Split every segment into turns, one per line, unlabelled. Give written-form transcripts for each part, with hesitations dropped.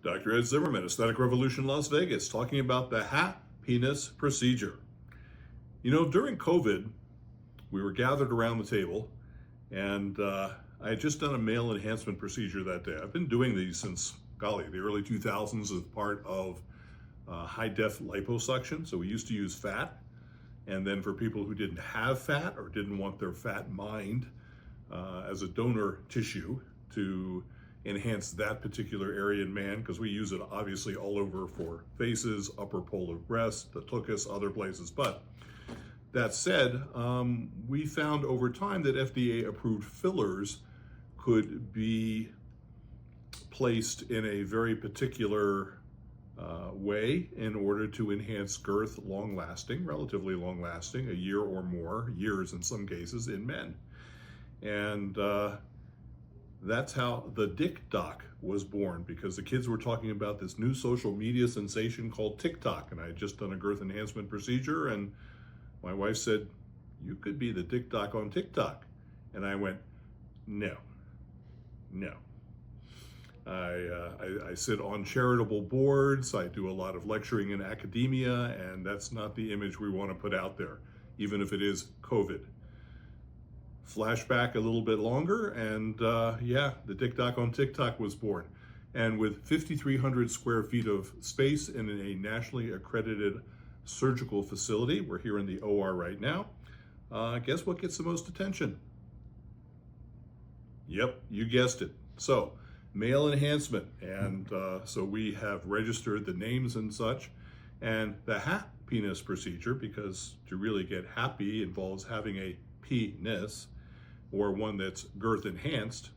Dr. Ed Zimmerman, Aesthetic Revolution Las Vegas, talking about the HapPenis Procedure. You know, during COVID, we were gathered around the table, and I had just done a male enhancement procedure that day. I've been doing these since, golly, the early 2000s as part of high-def liposuction. So we used to use fat, and then for people who didn't have fat or didn't want their fat mined as a donor tissue to enhance that particular area in man, because we use it obviously all over for faces, upper pole of breast, the tuchus, other places. But that said, we found over time that FDA-approved fillers could be placed in a very particular way in order to enhance girth, long-lasting, relatively long-lasting, a year or more, years in some cases, in men. And that's how the Dick Doc was born, because the kids were talking about this new social media sensation called TikTok, and I had just done a girth enhancement procedure, and my wife said, "You could be the Dick Doc on TikTok." And I went, no. I sit on charitable boards, I do a lot of lecturing in academia, and that's not the image we want to put out there, even if it is COVID. Flashback a little bit longer, and yeah, the Dick Doc on TikTok was born. And with 5,300 square feet of space in a nationally accredited surgical facility, we're here in the OR right now, guess what gets the most attention? Yep, you guessed it. So, male enhancement, and so we have registered the names and such, and the HapPenis procedure, because to really get happy involves having a penis, or one that's girth enhanced,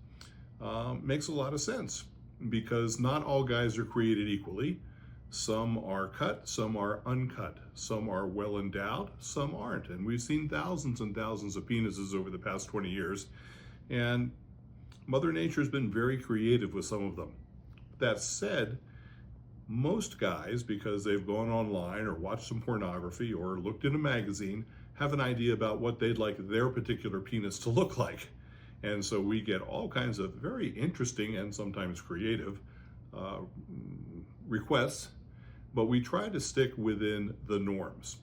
makes a lot of sense, because not all guys are created equally. Some are cut, some are uncut, some are well endowed, some aren't. And we've seen thousands and thousands of penises over the past 20 years, and Mother Nature's been very creative with some of them. That said, most guys, because they've gone online or watched some pornography or looked in a magazine, have an idea about what they'd like their particular penis to look like. And so we get all kinds of very interesting and sometimes creative requests, but we try to stick within the norms.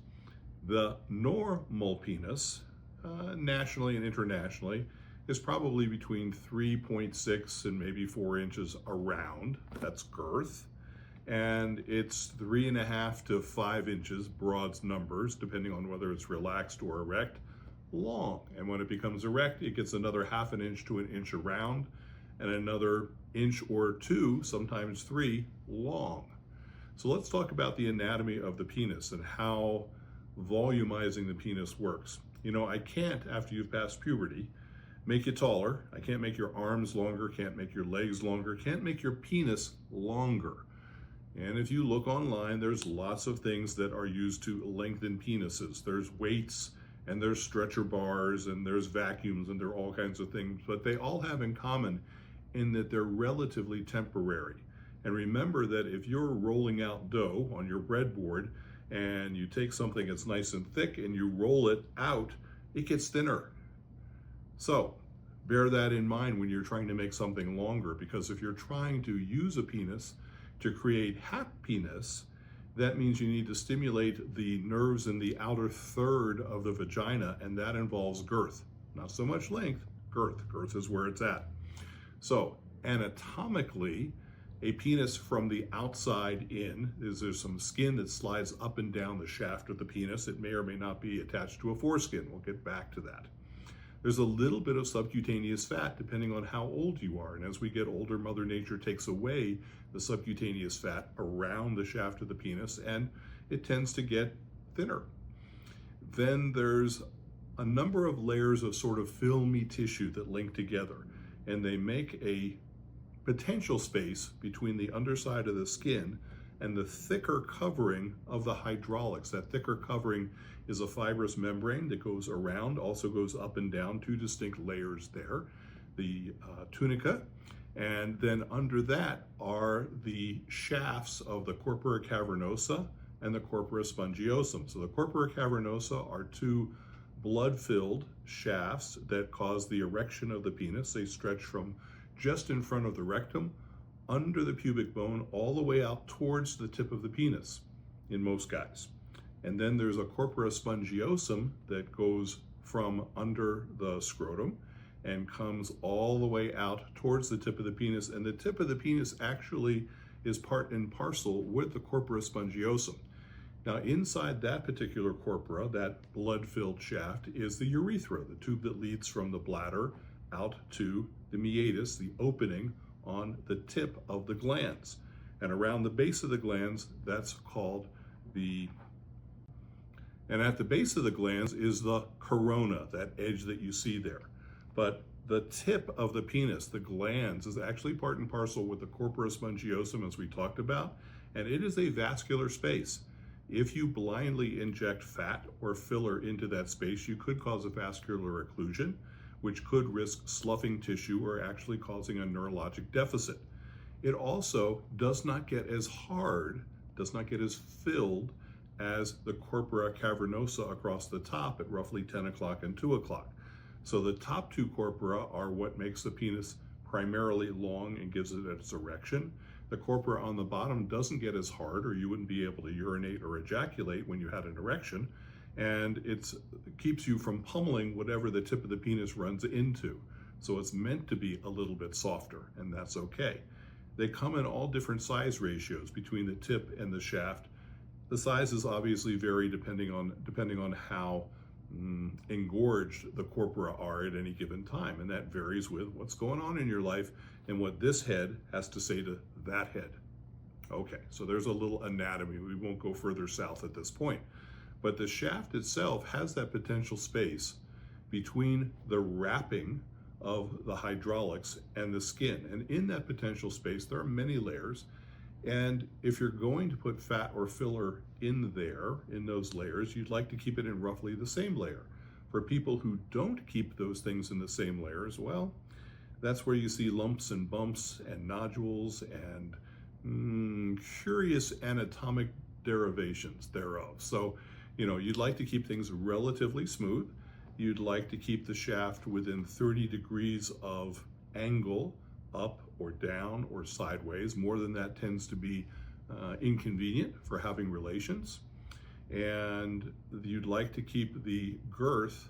The normal penis, nationally and internationally, is probably between 3.6 and maybe 4 inches around. That's girth. And it's 3.5 to 5 inches, broad numbers, depending on whether it's relaxed or erect, long. And when it becomes erect, it gets another 1/2 inch to 1 inch around, and another inch or 2, sometimes 3, long. So let's talk about the anatomy of the penis and how volumizing the penis works. You know, I can't, after you've passed puberty, make you taller. I can't make your arms longer, can't make your legs longer, can't make your penis longer. And if you look online, there's lots of things that are used to lengthen penises. There's weights, and there's stretcher bars, and there's vacuums, and there are all kinds of things, but they all have in common in that they're relatively temporary. And remember that if you're rolling out dough on your breadboard, and you take something that's nice and thick and you roll it out, it gets thinner. So bear that in mind when you're trying to make something longer, because if you're trying to use a penis to create HapPenis, that means you need to stimulate the nerves in the outer third of the vagina, and that involves girth. Not so much length, girth. Girth is where it's at. So anatomically, a penis from the outside in, there's some skin that slides up and down the shaft of the penis. It may or may not be attached to a foreskin. We'll get back to that. There's a little bit of subcutaneous fat depending on how old you are. And as we get older, Mother Nature takes away the subcutaneous fat around the shaft of the penis, and it tends to get thinner. Then there's a number of layers of sort of filmy tissue that link together, and they make a potential space between the underside of the skin and the thicker covering of the hydraulics. That thicker covering is a fibrous membrane that goes around, also goes up and down, 2 distinct layers there, the tunica, and then under that are the shafts of the corpora cavernosa and the corpora spongiosum. So the corpora cavernosa are 2 blood-filled shafts that cause the erection of the penis. They stretch from just in front of the rectum under the pubic bone all the way out towards the tip of the penis in most guys. And then there's a corpora spongiosum that goes from under the scrotum and comes all the way out towards the tip of the penis. And the tip of the penis actually is part and parcel with the corpora spongiosum. Now, inside that particular corpora, that blood-filled shaft, is the urethra, the tube that leads from the bladder out to the meatus, the opening on the tip of the glands. And around the base of the glands, that's called and at the base of the glands is the corona, that edge that you see there. But the tip of the penis, the glands, is actually part and parcel with the corpora spongiosum, as we talked about, and it is a vascular space. If you blindly inject fat or filler into that space, you could cause a vascular occlusion, which could risk sloughing tissue or actually causing a neurologic deficit. It also does not get as hard, does not get as filled as the corpora cavernosa across the top at roughly 10 o'clock and 2 o'clock. So the top two corpora are what makes the penis primarily long and gives it its erection. The corpora on the bottom doesn't get as hard, or you wouldn't be able to urinate or ejaculate when you had an erection, and it keeps you from pummeling whatever the tip of the penis runs into. So it's meant to be a little bit softer, and that's okay. They come in all different size ratios between the tip and the shaft. The sizes obviously vary depending on how engorged the corpora are at any given time, and that varies with what's going on in your life and what this head has to say to that head. Okay, so there's a little anatomy. We won't go further south at this point, but the shaft itself has that potential space between the wrapping of the hydraulics and the skin, and in that potential space there are many layers. And if you're going to put fat or filler in there, in those layers, you'd like to keep it in roughly the same layer. For people who don't keep those things in the same layers, well, that's where you see lumps and bumps and nodules and curious anatomic derivations thereof. So, you'd like to keep things relatively smooth. You'd like to keep the shaft within 30 degrees of angle, up or down or sideways. More than that tends to be inconvenient for having relations. And you'd like to keep the girth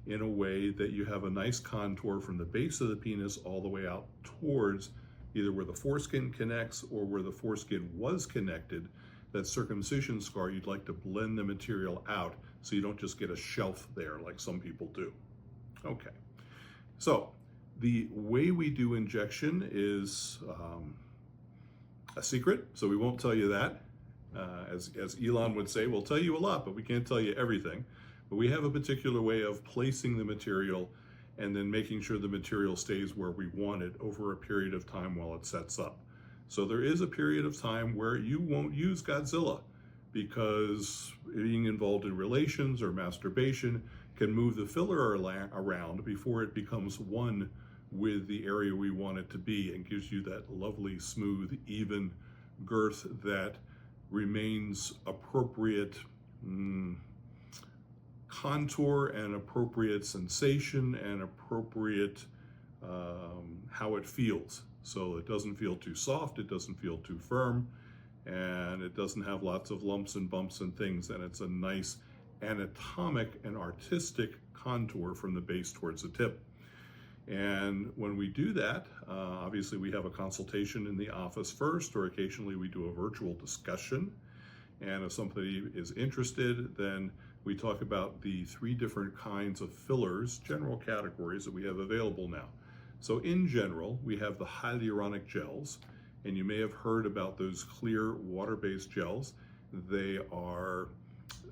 in a way that you have a nice contour from the base of the penis all the way out towards either where the foreskin connects or where the foreskin was connected. That circumcision scar, you'd like to blend the material out so you don't just get a shelf there like some people do. Okay, so the way we do injection is a secret, so we won't tell you that. As Elon would say, we'll tell you a lot, but we can't tell you everything. But we have a particular way of placing the material and then making sure the material stays where we want it over a period of time while it sets up. So there is a period of time where you won't use Godzilla because being involved in relations or masturbation can move the filler around before it becomes one with the area we want it to be and gives you that lovely, smooth, even girth that remains appropriate contour and appropriate sensation and appropriate how it feels. So it doesn't feel too soft, it doesn't feel too firm, and it doesn't have lots of lumps and bumps and things, and it's a nice anatomic and artistic contour from the base towards the tip. And when we do that, obviously we have a consultation in the office first, or occasionally we do a virtual discussion. And if somebody is interested, then we talk about the 3 different kinds of fillers, general categories that we have available now. So in general, we have the hyaluronic gels, and you may have heard about those clear water-based gels. They are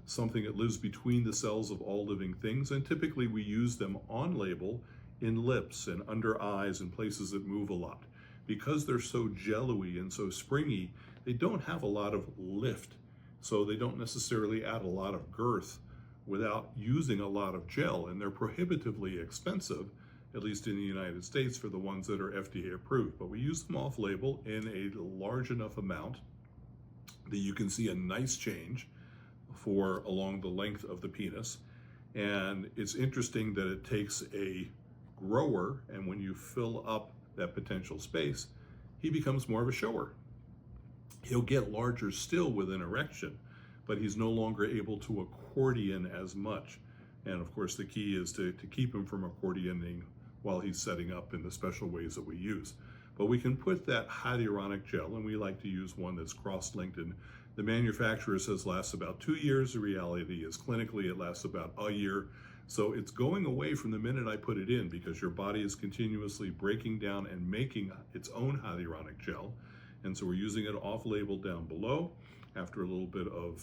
something that lives between the cells of all living things, and typically we use them on label in lips and under eyes and places that move a lot. Because they're so jello-y and so springy, they don't have a lot of lift, so they don't necessarily add a lot of girth without using a lot of gel, and they're prohibitively expensive, at least in the United States, for the ones that are FDA approved. But we use them off label in a large enough amount that you can see a nice change for along the length of the penis. And it's interesting that it takes a grower, and when you fill up that potential space, he becomes more of a shower. He'll get larger still with an erection, but he's no longer able to accordion as much. And of course, the key is to keep him from accordioning while he's setting up in the special ways that we use. But we can put that hyaluronic gel, and we like to use one that's cross-linked, and the manufacturer says lasts about 2 years. The reality is clinically it lasts about a year. So it's going away from the minute I put it in, because your body is continuously breaking down and making its own hyaluronic gel. And so we're using it off-label down below after a little bit of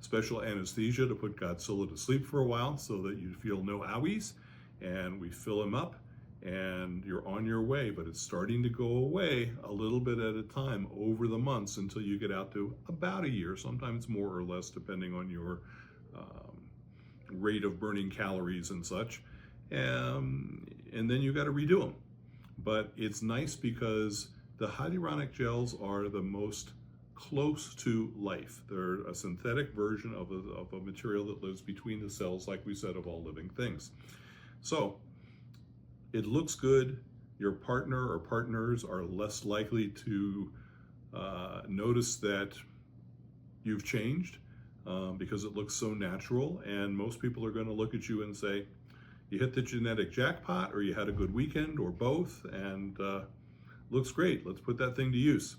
special anesthesia to put Godzilla to sleep for a while so that you feel no owies. And we fill him up and you're on your way, but it's starting to go away a little bit at a time over the months until you get out to about a year, sometimes more or less depending on your rate of burning calories and such. And then you got to redo them. But it's nice because the hyaluronic gels are the most close to life. They're a synthetic version of a material that lives between the cells, like we said, of all living things. So it looks good. Your partner or partners are less likely to notice that you've changed because it looks so natural. And most people are going to look at you and say, you hit the genetic jackpot, or you had a good weekend, or both, and looks great. Let's put that thing to use.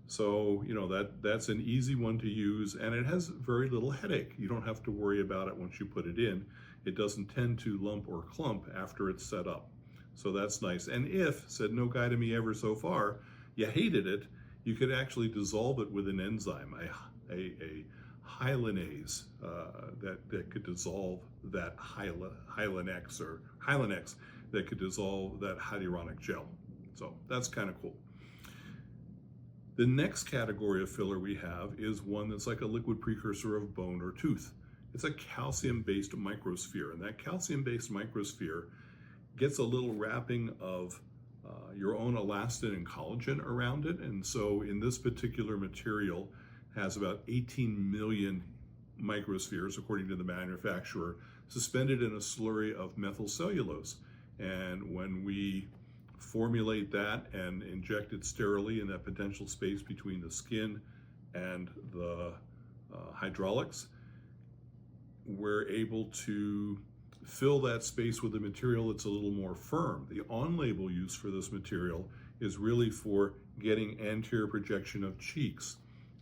So, you know, that's an easy one to use, and it has very little headache. You don't have to worry about it once you put it in. It doesn't tend to lump or clump after it's set up. So that's nice. And if, said no guy to me ever so far, you hated it, you could actually dissolve it with an enzyme, a hyalinase that could dissolve that Hyaluronic that could dissolve that hyaluronic gel. So that's kind of cool. The next category of filler we have is one that's like a liquid precursor of bone or tooth. It's a calcium-based microsphere, and that calcium-based microsphere gets a little wrapping of your own elastin and collagen around it. And so in this particular material has about 18 million microspheres, according to the manufacturer, suspended in a slurry of methylcellulose. And when we formulate that and inject it sterilely in that potential space between the skin and the hydraulics, we're able to fill that space with a material that's a little more firm. The on-label use for this material is really for getting anterior projection of cheeks,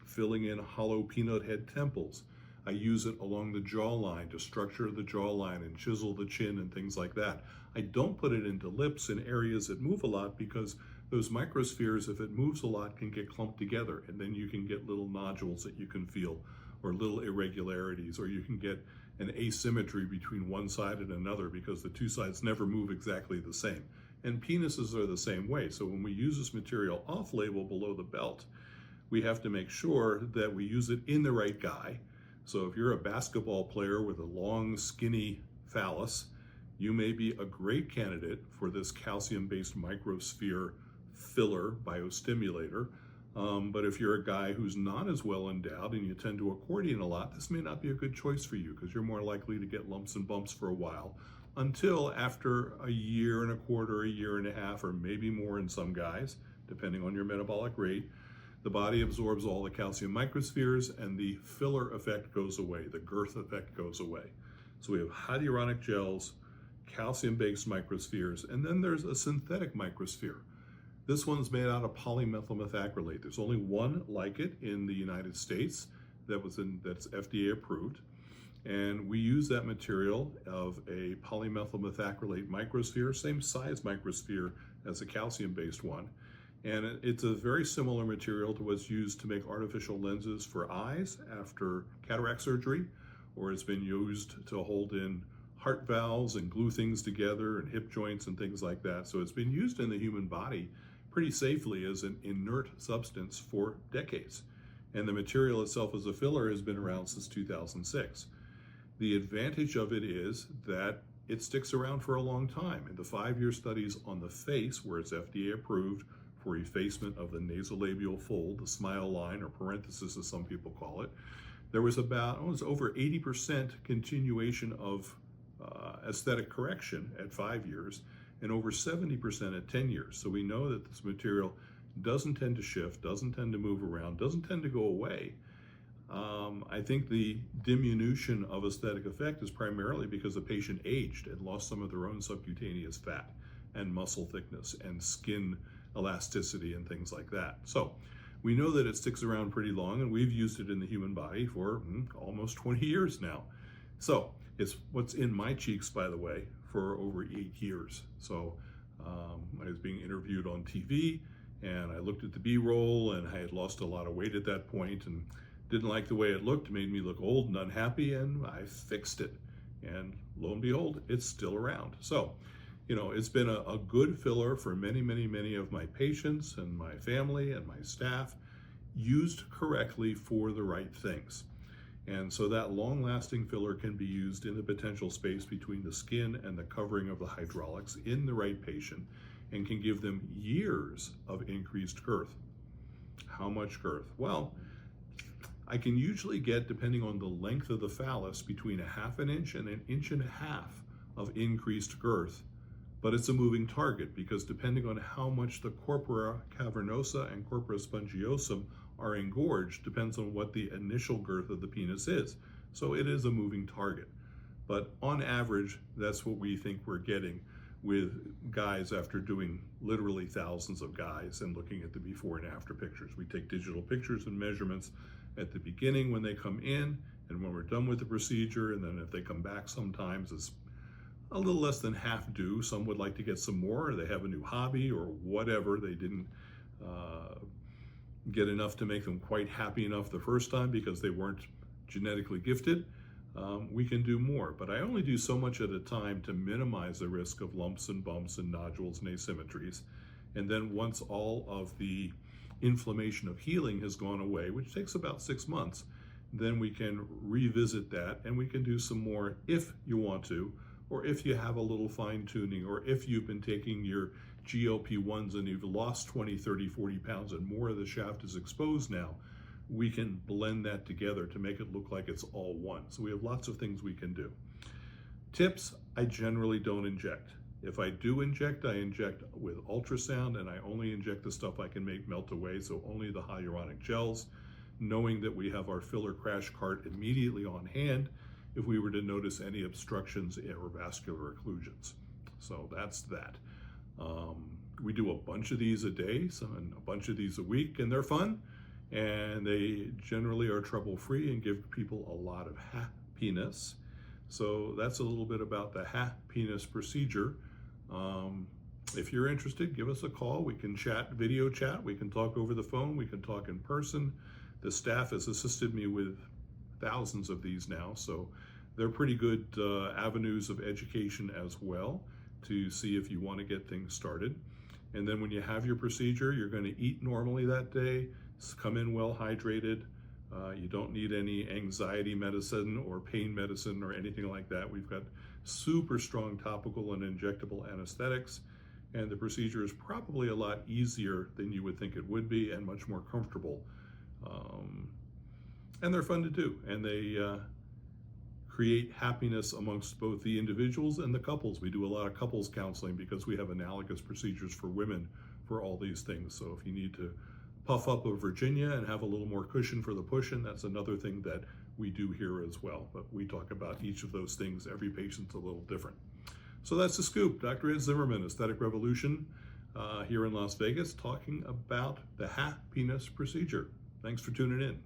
filling in hollow peanut head temples. I use it along the jawline to structure the jawline and chisel the chin and things like that. I don't put it into lips in areas that move a lot, because those microspheres, if it moves a lot, can get clumped together, and then you can get little nodules that you can feel, or little irregularities, or you can get an asymmetry between one side and another because the two sides never move exactly the same. And penises are the same way. So when we use this material off-label below the belt, we have to make sure that we use it in the right guy. So if you're a basketball player with a long, skinny phallus, you may be a great candidate for this calcium-based microsphere filler biostimulator. But if you're a guy who's not as well endowed and you tend to accordion a lot, this may not be a good choice for you, because you're more likely to get lumps and bumps for a while, until after a year and a quarter, a year and a half, or maybe more in some guys, depending on your metabolic rate, the body absorbs all the calcium microspheres and the filler effect goes away, the girth effect goes away. So we have hyaluronic gels, calcium-based microspheres, and then there's a synthetic microsphere. This one's made out of polymethyl methacrylate. There's only one like it in the United States that's FDA approved. And we use that material of a polymethyl methacrylate microsphere, same size microsphere as a calcium-based one. And it's a very similar material to what's used to make artificial lenses for eyes after cataract surgery, or it's been used to hold in heart valves and glue things together and hip joints and things like that. So it's been used in the human body pretty safely as an inert substance for decades. And the material itself as a filler has been around since 2006. The advantage of it is that it sticks around for a long time. In the 5-year studies on the face, where it's FDA approved for effacement of the nasolabial fold, the smile line, or parenthesis as some people call it, there was about, it was over 80% continuation of aesthetic correction at 5 years, and over 70% at 10 years. So we know that this material doesn't tend to shift, doesn't tend to move around, doesn't tend to go away. I think the diminution of aesthetic effect is primarily because the patient aged and lost some of their own subcutaneous fat and muscle thickness and skin elasticity and things like that. So we know that it sticks around pretty long, and we've used it in the human body for almost 20 years now. So it's what's in my cheeks, by the way, for over 8 years. So I was being interviewed on TV, and I looked at the B-roll, and I had lost a lot of weight at that point and didn't like the way it looked, made me look old and unhappy, and I fixed it. And lo and behold, it's still around. So, you know, it's been a good filler for many, many, many of my patients and my family and my staff, used correctly for the right things. And so that long-lasting filler can be used in the potential space between the skin and the covering of the hydraulics in the right patient, and can give them years of increased girth. How much girth? Well, I can usually get, depending on the length of the phallus, between 1/2 inch and 1.5 inches of increased girth. But it's a moving target, because depending on how much the corpora cavernosa and corpora spongiosum are engorged, depends on what the initial girth of the penis is. So it is a moving target. But on average, that's what we think we're getting with guys after doing literally thousands of guys and looking at the before and after pictures. We take digital pictures and measurements at the beginning when they come in, and when we're done with the procedure, and then if they come back, sometimes it's a little less than half due. Some would like to get some more, or they have a new hobby or whatever. They didn't get enough to make them quite happy enough the first time because they weren't genetically gifted. We can do more, but I only do so much at a time to minimize the risk of lumps and bumps and nodules and asymmetries. And then once all of the inflammation of healing has gone away, which takes about 6 months, then we can revisit that, and we can do some more if you want to, or if you have a little fine tuning, or if you've been taking your GLP-1s and you've lost 20, 30, 40 pounds and more of the shaft is exposed now, we can blend that together to make it look like it's all one. So we have lots of things we can do. Tips: I generally don't inject. If I do inject, I inject with ultrasound, and I only inject the stuff I can make melt away, so only the hyaluronic gels, knowing that we have our filler crash cart immediately on hand if we were to notice any obstructions or vascular occlusions. So that's that. We do a bunch of these a day, and a bunch of these a week, and they're fun, and they generally are trouble-free and give people a lot of happiness. So that's a little bit about the HapPenis procedure. If you're interested, give us a call. We can chat, video chat. We can talk over the phone. We can talk in person. The staff has assisted me with thousands of these now, so they're pretty good avenues of education as well to see if you want to get things started. And then when you have your procedure, you're going to eat normally that day, come in well hydrated. You don't need any anxiety medicine or pain medicine or anything like that. We've got super strong topical and injectable anesthetics, and the procedure is probably a lot easier than you would think it would be, and much more comfortable. And they're fun to do, and they create happiness amongst both the individuals and the couples. We do a lot of couples counseling because we have analogous procedures for women for all these things. So if you need to puff up a Virginia and have a little more cushion for the push-in, that's another thing that we do here as well. But we talk about each of those things. Every patient's a little different. So that's the scoop. Dr. Ed Zimmerman, Aesthetic Revolution, here in Las Vegas, talking about the HapPenis procedure. Thanks for tuning in.